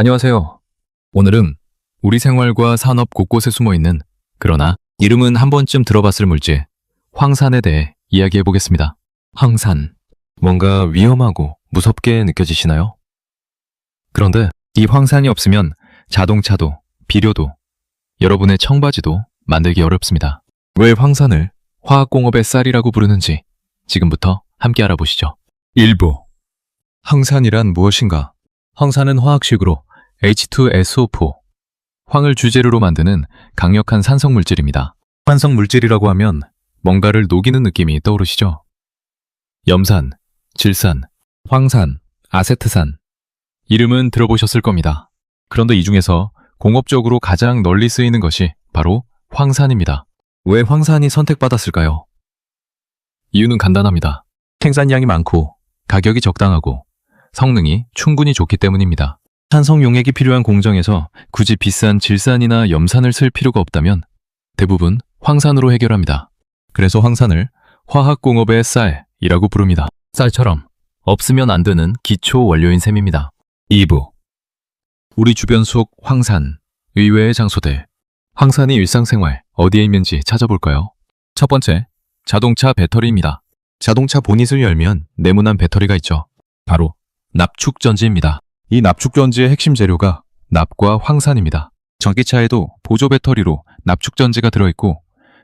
안녕하세요. 오늘은 우리 생활과 산업 곳곳에 숨어있는, 그러나 이름은 한 번쯤 들어봤을 물질, 황산에 대해 이야기해 보겠습니다. 황산. 뭔가 위험하고 무섭게 느껴지시나요? 그런데 이 황산이 없으면 자동차도, 비료도, 여러분의 청바지도 만들기 어렵습니다. 왜 황산을 화학공업의 쌀이라고 부르는지 지금부터 함께 알아보시죠. 1부. 황산이란 무엇인가? 황산은 화학식으로 H2SO4, 황을 주재료로 만드는 강력한 산성 물질입니다. 산성 물질이라고 하면 뭔가를 녹이는 느낌이 떠오르시죠? 염산, 질산, 황산, 아세트산. 이름은 들어보셨을 겁니다. 그런데 이 중에서 공업적으로 가장 널리 쓰이는 것이 바로 황산입니다. 왜 황산이 선택받았을까요? 이유는 간단합니다. 생산량이 많고 가격이 적당하고 성능이 충분히 좋기 때문입니다. 산성 용액이 필요한 공정에서 굳이 비싼 질산이나 염산을 쓸 필요가 없다면 대부분 황산으로 해결합니다. 그래서 황산을 화학공업의 쌀이라고 부릅니다. 쌀처럼 없으면 안 되는 기초 원료인 셈입니다. 2부. 우리 주변 속 황산, 의외의 장소들. 황산이 일상생활 어디에 있는지 찾아볼까요? 첫 번째, 자동차 배터리입니다. 자동차 보닛을 열면 네모난 배터리가 있죠. 바로 납축전지입니다. 이 납축전지의 핵심 재료가 납과 황산입니다. 전기차에도 보조 배터리로 납축전지가 들어있고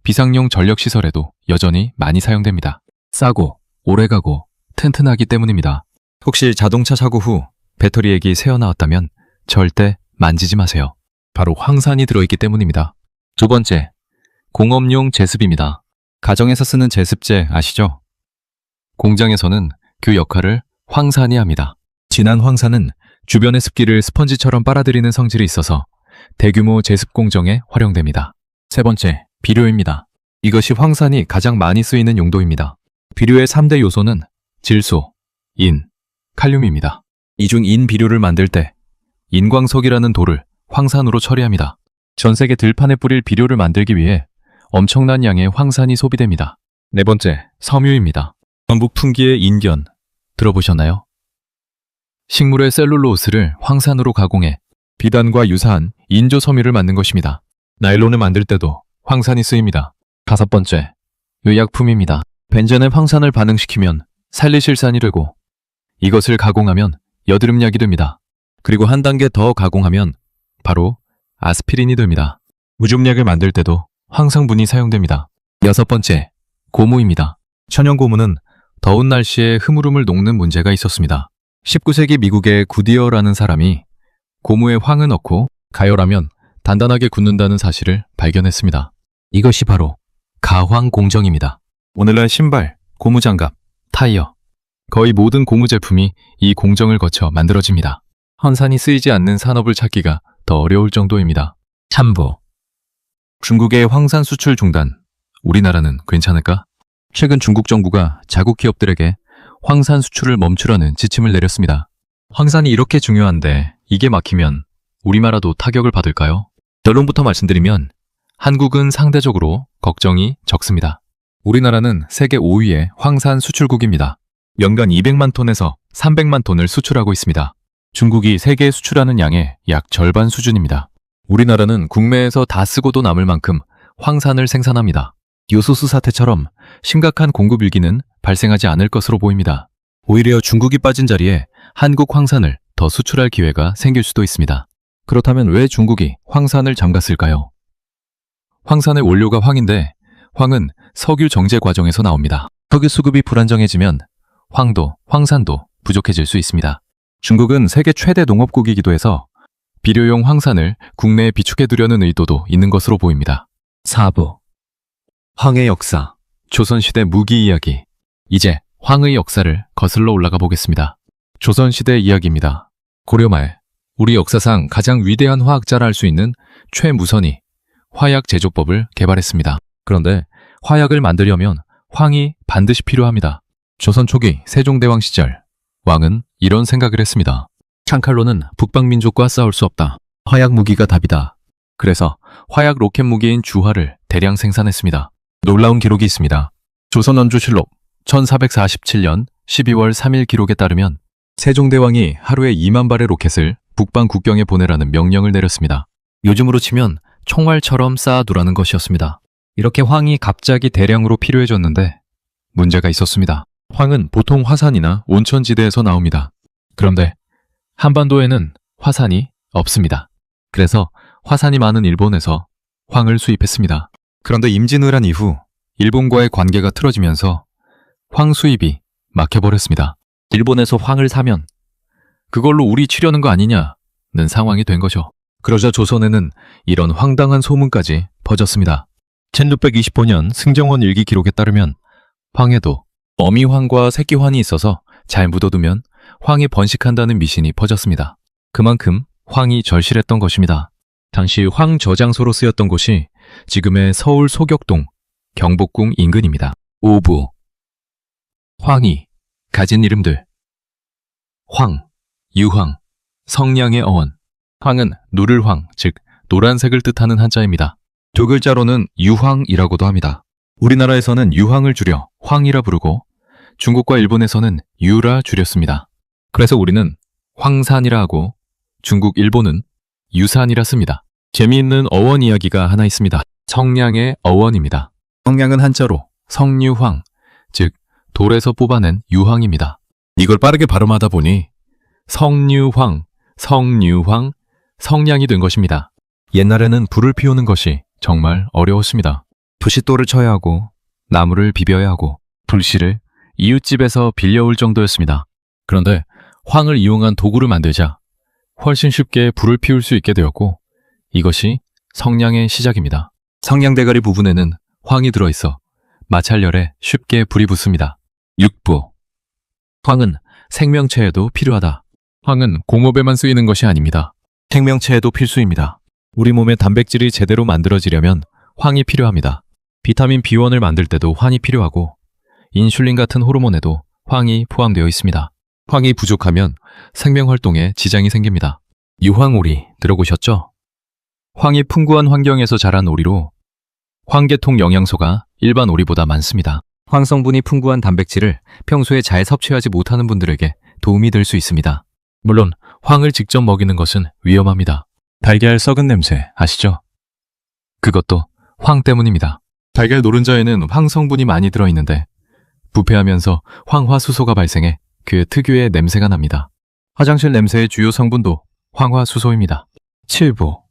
비상용 전력시설에도 여전히 많이 사용됩니다. 싸고 오래가고 튼튼하기 때문입니다. 혹시 자동차 사고 후 배터리액이 새어나왔다면 절대 만지지 마세요. 바로 황산이 들어있기 때문입니다. 두 번째, 공업용 제습입니다. 가정에서 쓰는 제습제 아시죠? 공장에서는 그 역할을 황산이 합니다. 진한 황산은 주변의 습기를 스펀지처럼 빨아들이는 성질이 있어서 대규모 제습 공정에 활용됩니다. 세 번째, 비료입니다. 이것이 황산이 가장 많이 쓰이는 용도입니다. 비료의 3대 요소는 질소, 인, 칼륨입니다. 이 중 인 비료를 만들 때 인광석이라는 돌을 황산으로 처리합니다. 전 세계 들판에 뿌릴 비료를 만들기 위해 엄청난 양의 황산이 소비됩니다. 네 번째, 섬유입니다. 전북 풍기의 인견 들어보셨나요? 식물의 셀룰로스를 황산으로 가공해 비단과 유사한 인조 섬유를 만든 것입니다. 나일론을 만들 때도 황산이 쓰입니다. 다섯 번째, 의약품입니다. 벤젠의 황산을 반응시키면 살리실산이 되고 이것을 가공하면 여드름약이 됩니다. 그리고 한 단계 더 가공하면 바로 아스피린이 됩니다. 무좀약을 만들 때도 황산분이 사용됩니다. 여섯 번째, 고무입니다. 천연고무는 더운 날씨에 흐물흐물 녹는 문제가 있었습니다. 19세기 미국의 구디어라는 사람이 고무에 황을 넣고 가열하면 단단하게 굳는다는 사실을 발견했습니다. 이것이 바로 가황 공정입니다. 오늘날 신발, 고무장갑, 타이어, 거의 모든 고무 제품이 이 공정을 거쳐 만들어집니다. 황산이 쓰이지 않는 산업을 찾기가 더 어려울 정도입니다. 참고. 중국의 황산 수출 중단, 우리나라는 괜찮을까? 최근 중국 정부가 자국 기업들에게 황산 수출을 멈추라는 지침을 내렸습니다. 황산이 이렇게 중요한데 이게 막히면 우리나라도 타격을 받을까요? 결론부터 말씀드리면 한국은 상대적으로 걱정이 적습니다. 우리나라는 세계 5위의 황산 수출국입니다. 연간 200만 톤에서 300만 톤을 수출하고 있습니다. 중국이 세계에 수출하는 양의 약 절반 수준입니다. 우리나라는 국내에서 다 쓰고도 남을 만큼 황산을 생산합니다. 요소수 사태처럼 심각한 공급 위기는 발생하지 않을 것으로 보입니다. 오히려 중국이 빠진 자리에 한국 황산을 더 수출할 기회가 생길 수도 있습니다. 그렇다면 왜 중국이 황산을 잠갔을까요? 황산의 원료가 황인데 황은 석유 정제 과정에서 나옵니다. 석유 수급이 불안정해지면 황도, 황산도 부족해질 수 있습니다. 중국은 세계 최대 농업국이기도 해서 비료용 황산을 국내에 비축해두려는 의도도 있는 것으로 보입니다. 4부. 황의 역사, 조선시대 무기 이야기. 이제 황의 역사를 거슬러 올라가 보겠습니다. 조선시대 이야기입니다. 고려말, 우리 역사상 가장 위대한 화학자라 할 수 있는 최무선이 화약 제조법을 개발했습니다. 그런데 화약을 만들려면 황이 반드시 필요합니다. 조선 초기 세종대왕 시절 왕은 이런 생각을 했습니다. 창칼로는 북방민족과 싸울 수 없다. 화약 무기가 답이다. 그래서 화약 로켓 무기인 주화를 대량 생산했습니다. 놀라운 기록이 있습니다. 조선원조실록 1447년 12월 3일 기록에 따르면 세종대왕이 하루에 2만 발의 로켓을 북방 국경에 보내라는 명령을 내렸습니다. 요즘으로 치면 총알처럼 쌓아두라는 것이었습니다. 이렇게 황이 갑자기 대량으로 필요해졌는데 문제가 있었습니다. 황은 보통 화산이나 온천지대에서 나옵니다. 그런데 한반도에는 화산이 없습니다. 그래서 화산이 많은 일본에서 황을 수입했습니다. 그런데 임진왜란 이후 일본과의 관계가 틀어지면서 황 수입이 막혀버렸습니다. 일본에서 황을 사면 그걸로 우리 치려는 거 아니냐는 상황이 된 거죠. 그러자 조선에는 이런 황당한 소문까지 퍼졌습니다. 1625년 승정원 일기 기록에 따르면 황에도 어미황과 새끼환이 있어서 잘 묻어두면 황이 번식한다는 미신이 퍼졌습니다. 그만큼 황이 절실했던 것입니다. 당시 황 저장소로 쓰였던 곳이 지금의 서울 소격동 경복궁 인근입니다. 5부 황이 가진 이름들 황, 유황, 성량의 어원. 황은 누를황, 즉 노란색을 뜻하는 한자입니다. 두 글자로는 유황이라고도 합니다. 우리나라에서는 유황을 줄여 황이라 부르고 중국과 일본에서는 유라 줄였습니다. 그래서 우리는 황산이라 하고 중국, 일본은 유산이라 씁니다. 재미있는 어원 이야기가 하나 있습니다. 성량의 어원입니다. 성량은 한자로 성유황, 즉 돌에서 뽑아낸 유황입니다. 이걸 빠르게 발음하다 보니 성유황, 성유황, 성량이 된 것입니다. 옛날에는 불을 피우는 것이 정말 어려웠습니다. 부싯돌을 쳐야 하고 나무를 비벼야 하고 불씨를 이웃집에서 빌려올 정도였습니다. 그런데 황을 이용한 도구를 만들자 훨씬 쉽게 불을 피울 수 있게 되었고 이것이 성량의 시작입니다. 성냥 대가리 부분에는 황이 들어있어 마찰열에 쉽게 불이 붙습니다. 6부 황은 생명체에도 필요하다. 황은 공업에만 쓰이는 것이 아닙니다. 생명체에도 필수입니다. 우리 몸의 단백질이 제대로 만들어지려면 황이 필요합니다. 비타민 B1을 만들 때도 황이 필요하고 인슐린 같은 호르몬에도 황이 포함되어 있습니다. 황이 부족하면 생명활동에 지장이 생깁니다. 유황오리 들어보셨죠? 황이 풍부한 환경에서 자란 오리로 황계통 영양소가 일반 오리보다 많습니다. 황 성분이 풍부한 단백질을 평소에 잘 섭취하지 못하는 분들에게 도움이 될 수 있습니다. 물론 황을 직접 먹이는 것은 위험합니다. 달걀 썩은 냄새 아시죠? 그것도 황 때문입니다. 달걀 노른자에는 황 성분이 많이 들어있는데 부패하면서 황화수소가 발생해 그 특유의 냄새가 납니다. 화장실 냄새의 주요 성분도 황화수소입니다. 7부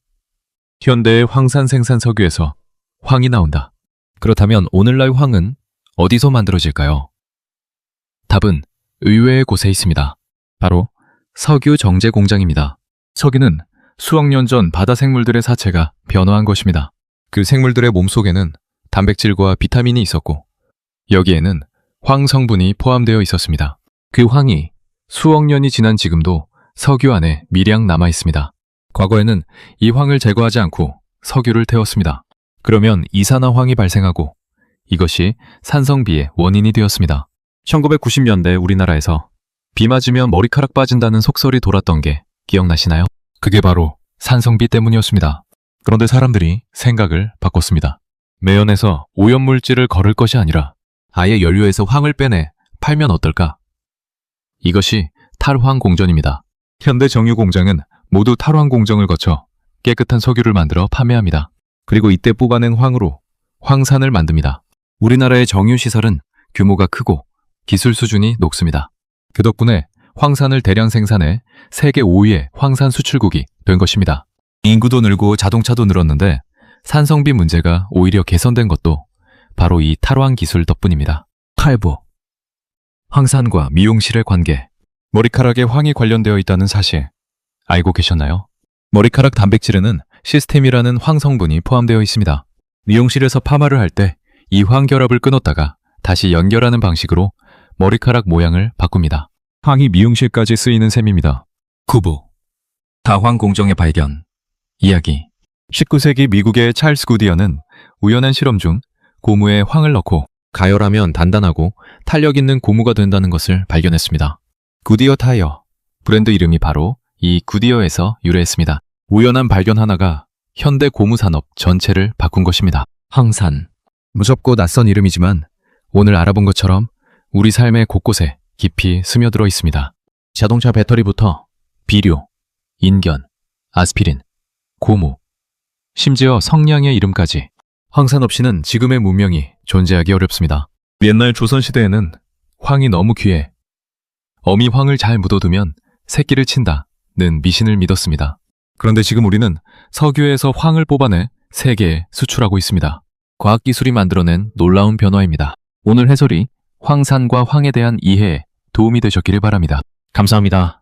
현대의 황산 생산 석유에서 황이 나온다. 그렇다면 오늘날 황은 어디서 만들어질까요? 답은 의외의 곳에 있습니다. 바로 석유 정제 공장입니다. 석유는 수억 년 전 바다 생물들의 사체가 변화한 것입니다. 그 생물들의 몸속에는 단백질과 비타민이 있었고 여기에는 황 성분이 포함되어 있었습니다. 그 황이 수억 년이 지난 지금도 석유 안에 미량 남아 있습니다. 과거에는 이 황을 제거하지 않고 석유를 태웠습니다. 그러면 이산화황이 발생하고 이것이 산성비의 원인이 되었습니다. 1990년대 우리나라에서 비 맞으면 머리카락 빠진다는 속설이 돌았던 게 기억나시나요? 그게 바로 산성비 때문이었습니다. 그런데 사람들이 생각을 바꿨습니다. 매연에서 오염물질을 거를 것이 아니라 아예 연료에서 황을 빼내 팔면 어떨까? 이것이 탈황 공전입니다. 현대 정유 공장은 모두 탈황 공정을 거쳐 깨끗한 석유를 만들어 판매합니다. 그리고 이때 뽑아낸 황으로 황산을 만듭니다. 우리나라의 정유시설은 규모가 크고 기술 수준이 높습니다. 그 덕분에 황산을 대량 생산해 세계 5위의 황산 수출국이 된 것입니다. 인구도 늘고 자동차도 늘었는데 산성비 문제가 오히려 개선된 것도 바로 이 탈황 기술 덕분입니다. 8부 황산과 미용실의 관계. 머리카락에 황이 관련되어 있다는 사실 알고 계셨나요? 머리카락 단백질에는 시스템이라는 황 성분이 포함되어 있습니다. 미용실에서 파마를 할 때 이 황 결합을 끊었다가 다시 연결하는 방식으로 머리카락 모양을 바꿉니다. 황이 미용실까지 쓰이는 셈입니다. 9부 다황 공정의 발견. 이야기 19세기 미국의 찰스 구디어는 우연한 실험 중 고무에 황을 넣고 가열하면 단단하고 탄력 있는 고무가 된다는 것을 발견했습니다. 구디어 타이어, 브랜드 이름이 바로 이 구디어에서 유래했습니다. 우연한 발견 하나가 현대 고무 산업 전체를 바꾼 것입니다. 황산, 무섭고 낯선 이름이지만 오늘 알아본 것처럼 우리 삶의 곳곳에 깊이 스며들어 있습니다. 자동차 배터리부터 비료, 인견, 아스피린, 고무, 심지어 성냥의 이름까지. 황산 없이는 지금의 문명이 존재하기 어렵습니다. 옛날 조선시대에는 황이 너무 귀해 어미 황을 잘 묻어두면 새끼를 친다는 미신을 믿었습니다. 그런데 지금 우리는 석유에서 황을 뽑아내 세계에 수출하고 있습니다. 과학기술이 만들어낸 놀라운 변화입니다. 오늘 해설이 황산과 황에 대한 이해에 도움이 되셨기를 바랍니다. 감사합니다.